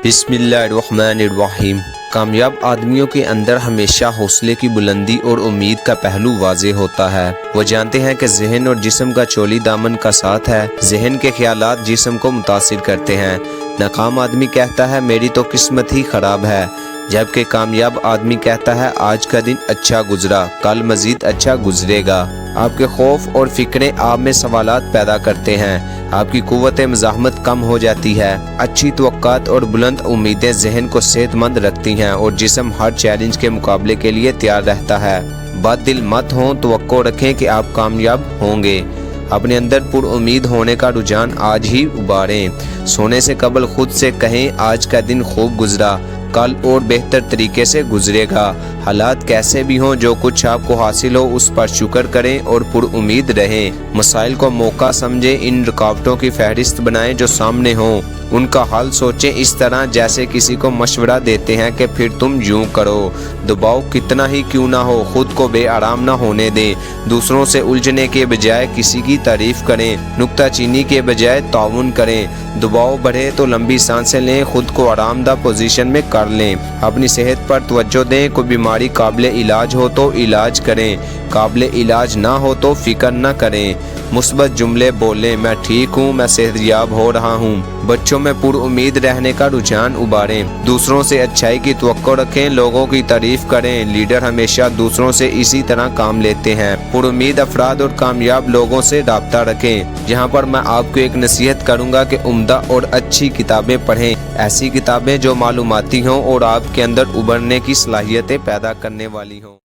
बिस्मिल्लाहिर्रहमानिर्रहीम। कामयाब आदमियों के अंदर हमेशा हौसले की बुलंदी और उम्मीद का पहलू वाज़े होता है। वो जानते हैं कि जहन और जिस्म का चोली दामन का साथ है। जहन के ख्यालात जिस्म को मुतासिर करते हैं। नाकाम आदमी कहता है मेरी तो किस्मत ही ख़राब है, जबकि कामयाब आदमी कहता है आज का दिन अच्छा गुजरा, कल मज़ीद अच्छा गुजरेगा। आपके खौफ और फिक्रें आप में सवालात पैदा करते हैं। आपकी कुव्वत मज़ाहमत कम हो जाती है। अच्छी तवक्कात और बुलंद उम्मीदें जहन को सेहतमंद रखती हैं और जिस्म हर चैलेंज के मुकाबले के लिए तैयार रहता है। बददिल मत हों, तवक्को रखें कि आप कामयाब होंगे। अपने अंदर पुरउम्मीद होने का रुझान आज ही उबारें। सोने से कबल खुद से कहें आज का दिन खूब गुजरा, कल और बेहतर तरीके से गुजरेगा। हालात कैसे भी हों, जो कुछ आपको हासिल हो उस पर शुक्र करें और पुरउम्मीद रहें। मसाइल को मौका समझें, इन रुकावटों की फहरिस्त बनाएं जो सामने हों। उनका हल सोचें इस तरह जैसे किसी को मशवरा देते हैं कि फिर तुम यूं करो। दबाव कितना ही क्यों ना हो, खुद को बेआराम ना होने दें। दूसरों से उलझने के बजाय किसी की तारीफ करें, नुक्ताचीनी के बजाय ताउन करें। दबाव बढ़े तो लंबी सांसें लें, खुद को आरामदा पोजीशन में कर लें। अपनी सेहत पर तवज्जो दें। कोई बीमारी काबिले इलाज हो तो इलाज करें, काबिले इलाज ना हो तो फिक्र न करें। मुस्बत जुमले बोलें, मैं ठीक हूँ, मैं सेहतयाब हो रहा हूँ। बच्चों में पुरउम्मीद रहने का रुझान उबारें। दूसरों से अच्छाई की तवक्को रखें, लोगों की तारीफ करें। लीडर हमेशा दूसरों से इसी तरह काम लेते हैं। पुरउम्मीद अफराद और कामयाब लोगों से राब्ता रखें। यहाँ पर मैं आपको एक नसीहत करूँगा कि उम्दा और अच्छी किताबें पढ़ें, ऐसी किताबें जो मालूमाती हों और आपके अंदर उभरने की सलाहियतें पैदा करने वाली हों।